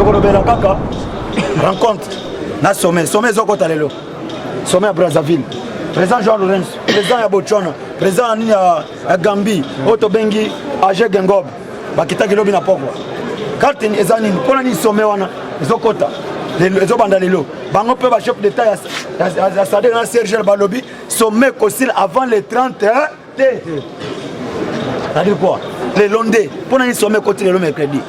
tokolobela kaka rencontre na sommet ezokota lelo sommet ya Brazzaville président Jean Lorenzo président ya Botswana président nini ya Gambie oyo tobengi AG Gengob bakitaki lobi na pokwa carte eza nini mpona nini sommet wana ezokota ezobanda lelo bango mpe bachef d'état ya SADC na Serge balobi sommet kosila avant le 31 te c'est-à-dire quoi le londé mpona nini sommet koti lelo mercredi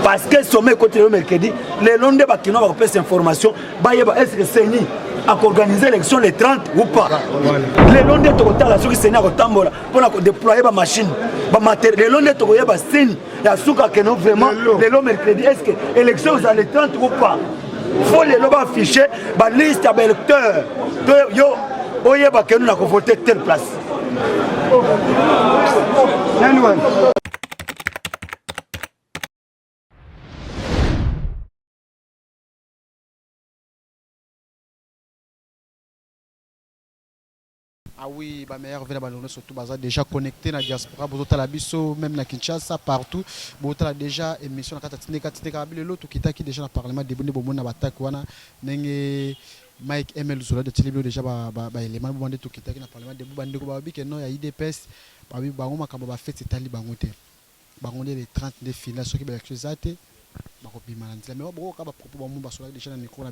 parce que sommet côté le mercredi les londés bakino va faire cette information bayeba est-ce que c'est ni à organiser l'élection le 30 ou pas les londés tokotala soki c'est ni à kotambola pour déployer ba machine ba matériel les londés tokoyeba signe ya suka que non vraiment le mercredi est-ce que élection za le 30 ou pas faut les loba afficher ba liste ya électeurs yo oyeba que nous na ko voter telle place Ah oui, ma mère vient surtout déjà connecté dans la diaspora, même na Kinshasa, partout. Botala déjà émission na Katatine l'autre qui est déjà dans le Parlement de Bonne na Batak wana nenge Mike ML Zola de Tilibio déjà élément de tout qui est dans le Parlement de Bande ko babi que non ya IDPS babi bango makambo ba fête etali bango te. Bango les 30 de finale ce qui ba exposate mais beaucoup de propos déjà dans le micro na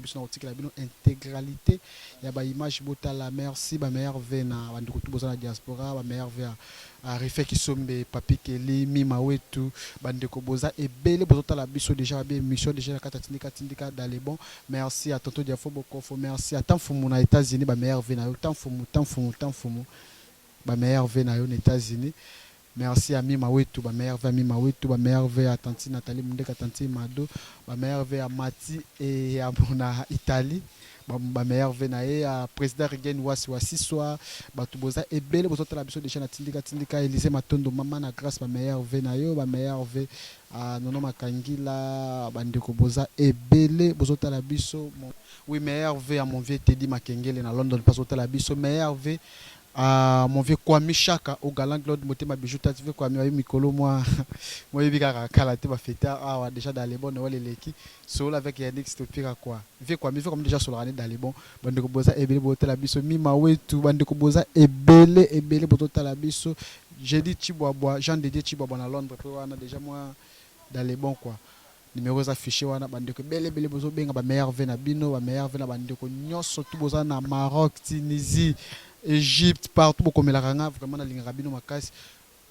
intégralité ya ba image botala merci ba meilleur vena bandiko tout bozana diaspora ba meilleur vena a refait qui sombe papi keli mima wetu bandiko boza ebele bozotala biso déjà bien mission déjà na katindika dans les bons merci à tonton Diafo Bokofo merci à Tanfumu na États-Unis ba meilleur vena Tanfumu ba meilleur vena aux États-Unis. Merci à Mima Wetu, ma mère vers Mima Wetu, ma mère vers Tanti Nathalie Mundeka, Tanti Mado, ma mère vers Mati et à Italie, ma mère vers à président Regen Wasi soit, Batuboza et Belle, vous autres la biso déjà Tindika, Élysée Matondo, maman na grâce, ma mère vers Nayo, ma mère vers à Nono Makangila, Bandeko Boza et Belle, vous autres la biso, oui, mère vers mon vieux Teddy Makengele, na London, pas autres la biso, mère vers mon vieux Kwame Chaka au galant Claude Motema Bijouta tu veux Kwame ayi mikolo moi yebika kala te ba fêter ah déjà dans les bons Noël les qui solo avec Yannick Stopira quoi vieux Kwame comme déjà sur l'année dans les bons bande ko boza ebele botela biso mima wetu bande ko boza ebele botela biso jeudi Chibwabwa Jean Dédié Chibwabwa na Londres pour on a déjà moi dans les bons quoi numéros affichés wana bande ko bele bozo benga ba meilleur vena bino ba meilleur vena bande ko nyoso tout boza na Maroc Tunisie Égypte partout beaucoup mais la ranga vraiment na linga bino makasi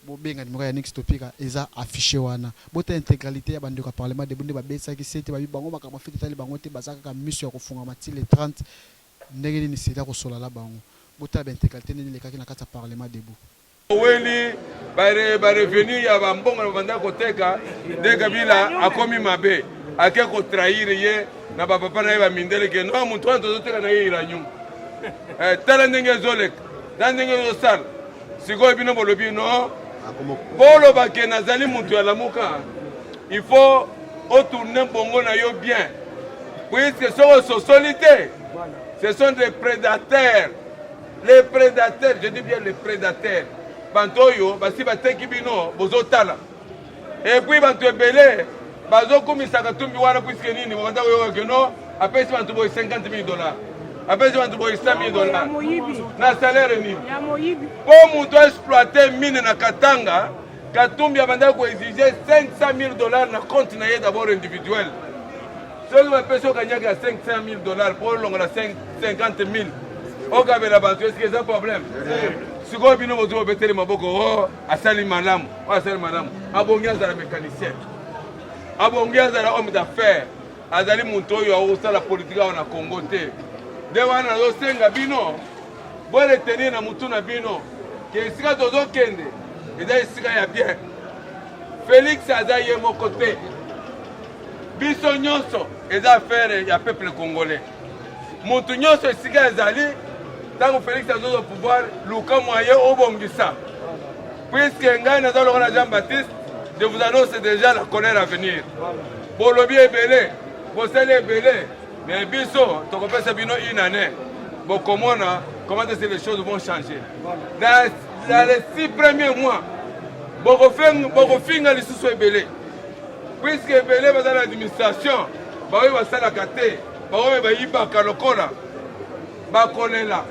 bo benga numéro ya Nix Topika eza affiché wana bote intégralité ya bande ko parlement de bunde ba besa ki sete ba bango makama fete tali bango te bazaka ka mission ya kofunga mati le 30 ndenge ni sita ko sola la bango bote ba intégralité ni le kaki na kata parlement debu weli ba revenir ya ba mbongo na banda ko teka de Kabila akomi mabe ake ko trahir ye na ba papa na ba mindele ke no muntu anto teka na ye iranyu tala ndenge zolek ndenge zosal sikoyo bino bolobi no bolo bake nazali muntu ya lamuka il faut retourner bongo na yo bien puisque sont solités ce sont des prédateurs les prédateurs je dis bien les prédateurs bantoyo basi bateki bino bozotala et puis bantu ebele bazokumisaka tumbi wana puisque nini bakanda koyoka ke no apesi bantu boye $50,000 après je vais te donner $100,000 na salaire ni pour mutu exploiter mine na Katanga Katumbi abanda ko exiger $500,000 na compte na ye d'abord individuel seul ma personne gagne $500,000 pour longa na $50,000 au kabela bantu est-ce que c'est un problème siko bino bozo betele maboko asali malamu abongia za mécanicien abongia za homme d'affaires azali muntu oyo osala politique na Congo te de wana zosenga bino bole tenir na mutu na bino ke esika tozokende eza esika ya bien Félix aza ye moko te biso nyonso eza affaire ya peuple congolais mutu nyonso esika ezali ntango Félix azozo pouvoir luka moyen obongisa puisque ngai naza longo na Jean-Baptiste je vous annonce déjà la colère à venir bolobi ebele bosali ebele mais biso tokopesa bino une année bon comment les choses vont changer dans les 6 premiers mois bokofinga lisusu ebele puisque ebele baza na administration baoyo basalaka te baoyo bayibaka lokola bakolela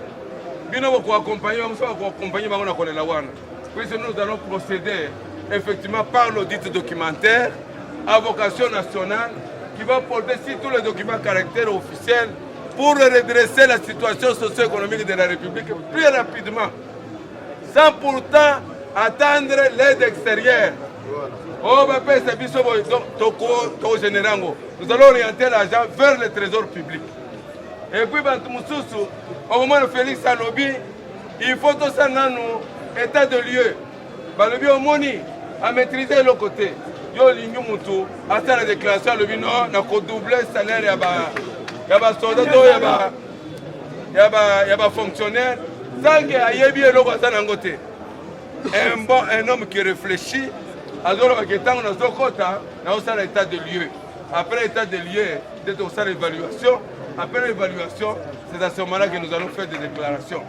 bino bokoaccompagne bango so bakoaccompagne bango na kolela wana. Puisque nous allons procéder effectivement par l'audit documentaire à vocation nationale qui va porter sur tous les documents caractère officiel pour redresser la situation socio-économique de la République plus rapidement, sans pourtant attendre l'aide extérieure. Nous allons orienter l'argent vers le trésor public. Et puis, au moment de Félix Alobi, il faut tout ça dans nos états de lieu. Balobi au moni à maîtriser le côté. Yo lingi mutu à la déclaration Alobi non, n'a qu'au doubler salaire yaba soldat yaba fonctionnaire sans que ayebi le quoi ça n'angote. Un homme qui réfléchit à ce dans l'état de lieu. Après l'état de lieu, c'est aussi l'évaluation. Après l'évaluation, c'est à ce moment-là que nous allons faire des déclarations.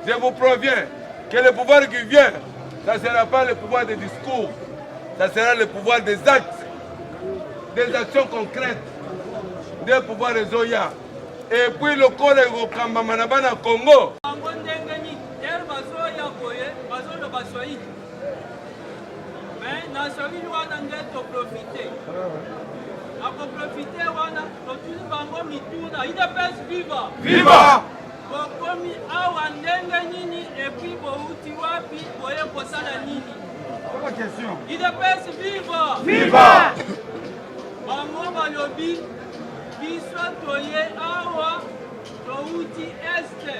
Je vous préviens que le pouvoir qui vient, ça ne sera pas le pouvoir des discours, ça sera le pouvoir des actes, des actions concrètes, des pouvoirs des Zoya. Et puis le corps de Kambamanabana Congo. Mais nasoli wana ndeto profiter. Ako profiter wana totuli bango mituna. IDPS viva. Viva. Bokomi awa ndenge nini et puis bouti wapi boye kosala nini? Pas question. IDPS viva. Viva. Bango balobi biso toye awa touti este.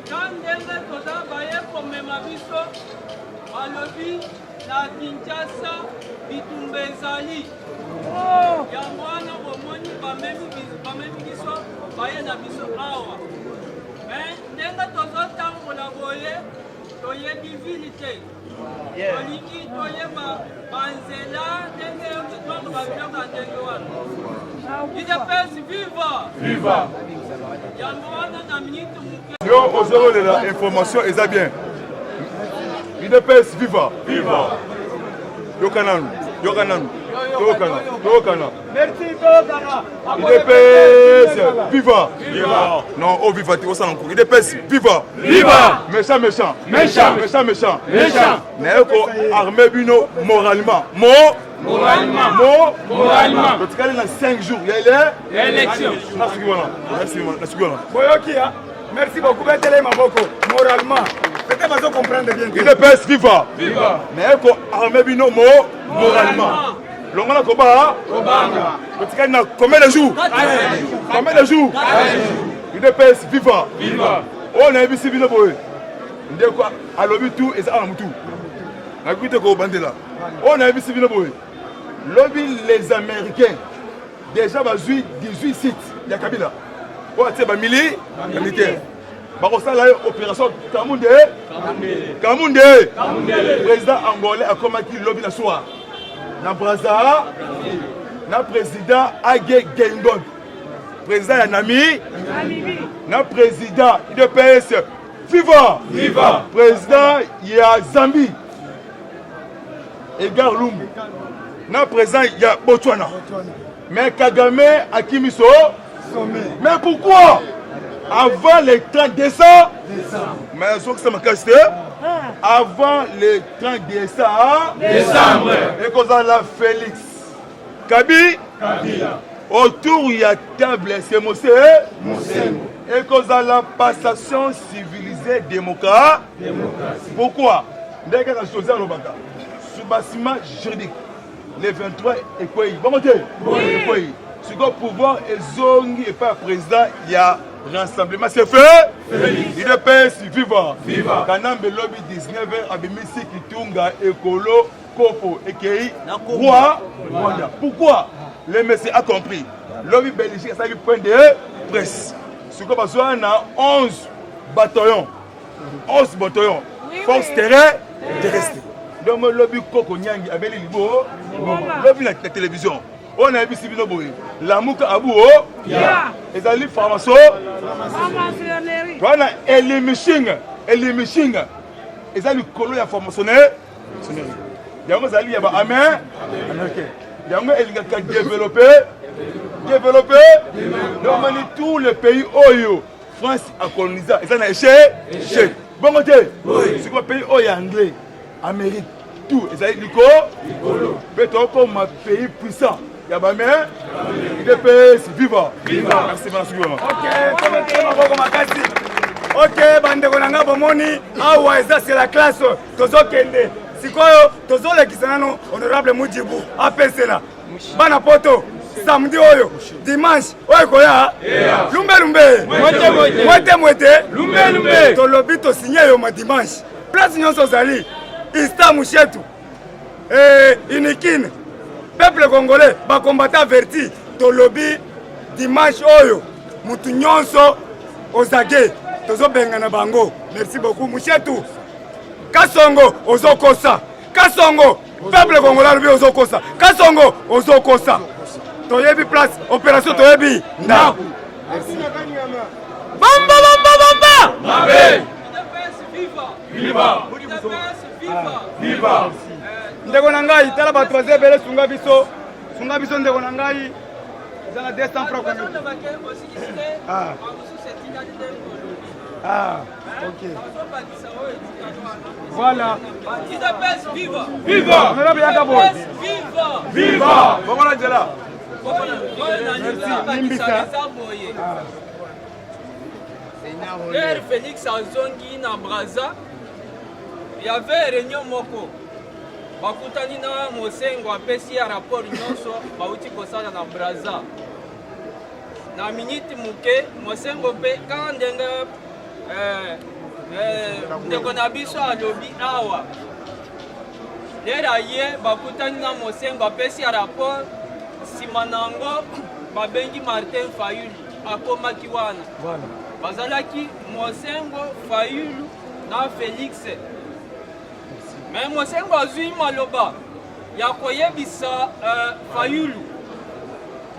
Quand ndenge toza baye komema biso balobi na Kinshasa bitumba ezali yango wana bomoni bamemi biso baye na biso awa me ndenge tozotambola boye toyebi vili te tolingi toyeba banzela ndenge totwanga babiloko ya ndenge wana IDPS viva yango wana na minute moke yo ozolela information eza bien. IDPS viva. Viva. Yokananu. Merci Tokana. IDPS viva. Viva. Non, oh viva, tu vois encore. IDPS viva. Viva. Méchant. Néko armé bino moralement. Moralement. Tu calmes dans 5 jours. Il y a l'élection. Merci. Merci beaucoup. Moralement. Peut-être que comprendre bien. IDPS viva. Mais il armé bino moralement. L'on koba. Tu calmes dans combien de jours? IDPS viva. On a vu si bino boy. Ndeko alobi tout et ça en tout. Na kuite ko bandela. On a vu si bino boy. Lobby les Américains déjà bazui 18 sites ya Kabila. Pour attirer ba militaire. Bakosala opération Kamunde. Président angolais a combattu lobby la soir. Na Brazza, na président Agé Gengon. Président ya Nami. Na président IDPS viva. Président ya Zambie. Edgar Lungu. Na président ya Botswana. Mais Kagame a Kimiso. Mais pourquoi? Avant le 30 décembre, mais ça m'a cassé. Avant le 30 décembre, et qu'on a la Félix Kabila. Autour il y a table c'est Mosé. Et qu'on a la passation civilisée démocratique. Pourquoi? Dès que la chose est l'obaka, sous bâtiment juridique, les 23 et quoi? Bon côté. Ce qu'on pouvoir et zongi et pas président il y a rassemblement c'est fait. IDPS viva. Kanambe lobby 19h abimisi Kitunga Ekolo Kopo Ekei Rwanda. Pourquoi? Le monsieur a compris. Lobby Belgique ça lui point de presse. Ce qu'on besoin na 11 bataillons. Force terrestre. Donc le lobby Koko Nyangi abeli libo. Lobby la télévision. On a vu si bien boy. La mouka abou et ali pharmacie. Voilà et les machines. Et ali colo ya formationnaire. yango ezali ya baaméricain yango elingaka développer normali tous les pays oyo France a colonisé eza na échec bongo te sikoyo pays oyo anglais Amérique tout ezali likolo mpe tokoma pays puissant ya bamere idps viva merci maboko makasi ok bandeko na nga bomoni awa eza c'est la classe tozokende sikoyo tozolekisa nano honorable Mujibu apesela bana poto samedi oyo dimanche oyo koya lumbe mwete tolobi tosinye yo ma dimanche place nyonso ozali ista mushetu inikine peuple congolais bakombata averti tolobi dimanche oyo mutu nyonso ozage tozobengana bango merci beaucoup mushetu kasongo ozokosa kasongo peuple congolais alobi ozokosa kasongo ozokosa toyebi place opération toyebi ndaku bamba viva ndeko na ngai tala bato baza ebele sunga biso ndeko na ngai eza na 200 francs ok voilà viva honorable yaka boy viva bongola nzela Père Félix azongi na Braza yave réunion moko bakutani na mosengo apesi ya rapport nyonso bauti kosala na Braza na minute muke mosengo mpe kaka ndenge ndeko na biso alobi awa lera ye bakutani na mosengo apesi ya rapport nsima nango babengi Martin Fayulu akomaki wana bazalaki mosengo Fayulu na Félix mais mosengo azwi maloba ya koyebisa Fayulu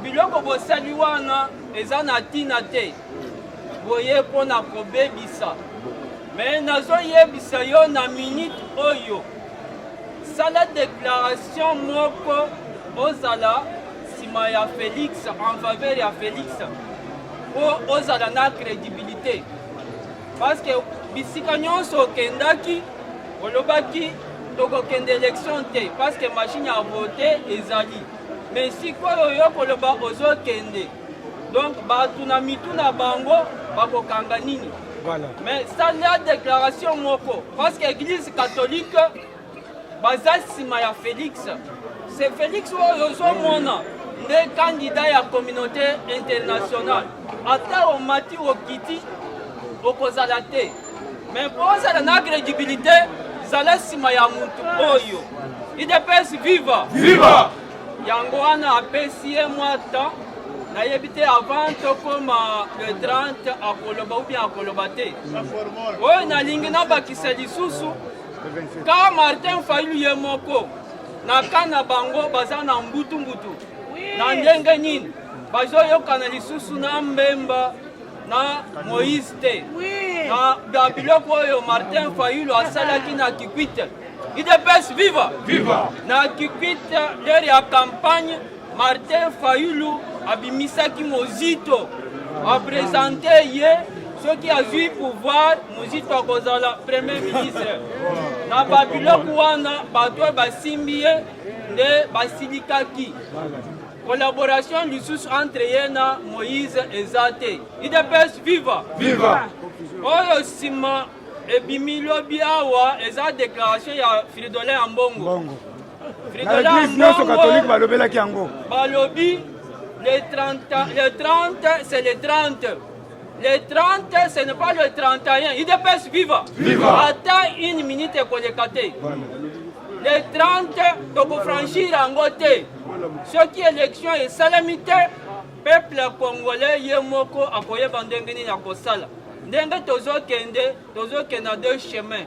biloko bosali wana eza na ntina te boye mpona kobebisa mais nazoyebisa yo na minute oyo sala déclaration moko ozala nsima ya Félix en faveur ya Félix po ozala na crédibilité parce que bisika nyonso okendaki olobaki tokokende élection te parce que machine ya vote ezali mais sikoyo oyo koloba ozokende donc bato na mitu na bango bakokanga nini mais sala déclaration moko parce que église catholique baza nsima ya Félix c'est Félix oyo ozomona nde candidat ya communauté internationale ata omati okiti okozala te mais po ozala na crédibilité zala nsima ya mutu oyo idps viva yango wana apesi ye mwa temps nayebi te avant tokoma le 30 akoloba ou bien akoloba te oyo nalingi nabakisa lisusu ka Martin Fayulu ye moko na kana bango baza na mbutu na ndenge nini bazoyokana lisusu na Mbemba na Moïse te na biloko oyo Martin Fayulu asalaki na Kikwit idps viva na Kikwit lere ya campagne Martin Fayulu abimisaki Mozito apresente ye soki azwi pouvoir Mozito akozala premier ministre na babiloko wana bato oyo basimbi ye nde basilikaki collaboration lisusu entre ye na Moïse eza te idps viva oyo nsima ebimi lobi awa eza déclaration ya Fridolin ya Mbongo balobelaki yango balobi le 30 c'est le 30 le 30 ce n'est pas le 31 idps viva ata une minute ekoleka te le 30 tokofranchir yango te soki élection esalami te peuple congolais ye moko akoyeba ndenge nini akosala ndenge tozokende na deux chemins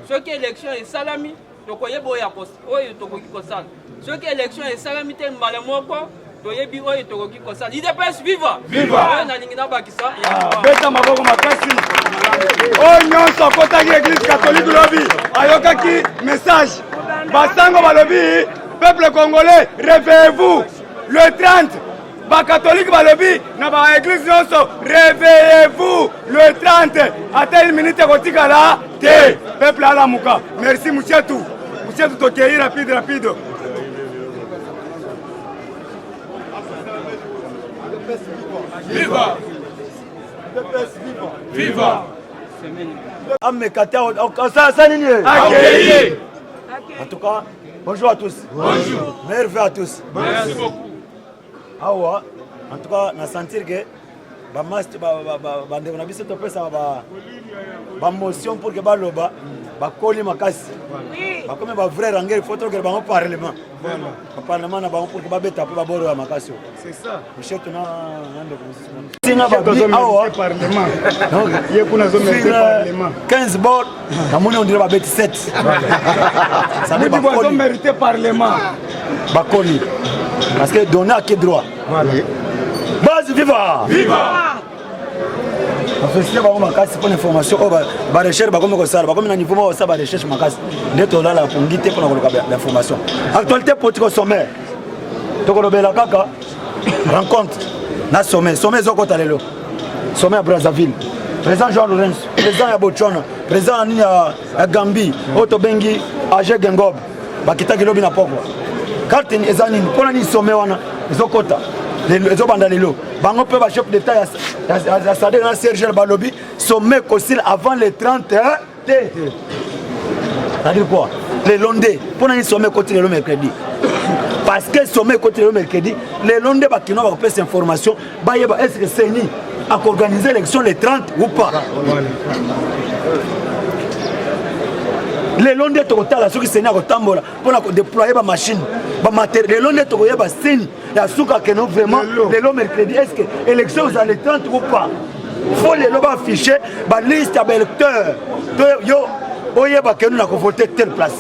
soki élection esalami tokoyeba oyo tokoki kosala soki élection esalami te mbala moko toyebi oyo tokoki kosala idps viva oyo nalingi nabakisa beta maboko makasi oyo nyonso akotaki église catholique lobi ayokaki message basango balobi peuple congolais réveillez-vous le 30 bacatholique balobi na baéglise nyonso réveillez-vous le 30 ata une minute kotikala te peuple alamuka merci musietu tokei rapide Viva! Viva! Amekate, ça nini? Accueilli! En tout cas, bonjour à tous. Bonjour! Merveilleux à tous. Merci beaucoup. Awa, en tout cas, na sentir que bandeko na biso topesa bamotion pour que baloba bakoli makasi bakomi bavrai ranger il faut tokele bango parlement baparlement na bango pour que babeta mpe baboro ya makasi michel tuna ndeko awa 15 bord namoni ondire babeti 7 bakoli parce que donner à qui droit base viva! Viva! Officier ba makasi pour information o ba recherche ba comme ko sala ba comme na niveau mo sa ba recherche makasi ndeto la pour ngité pour na ko l'information actualité politique au sommet to ko lobela kaka rencontre na sommet zoko talelo sommet à Brazzaville président Jean Lorenzo président ya Botswana président ni ya Gambie oto bengi AG Gengob ba kitaki lobi na poko carte ni ezani pona ni sommet wana ezokota ezobanda lelo bango pe ba chef d'état ya Sadek na Serge Balobi sommet kosil avant le 31 té. Ça veut dire quoi? Le lundi pour un sommet côté le mercredi. Parce que sommet côté le mercredi, le lundi ba kino ba pesa information ba yeba est-ce que c'est ni à organiser l'élection le 30 ou pas. Le lundi to kotala soki c'est ni à kotambola pour déployer ba machine ba matériel le lundi to koyeba signe ya suka que non vraiment le mercredi est-ce que élection vous allez 30 ou pas. Faut les loba afficher ba liste ya électeurs yo oyeba que nous na voter telle place.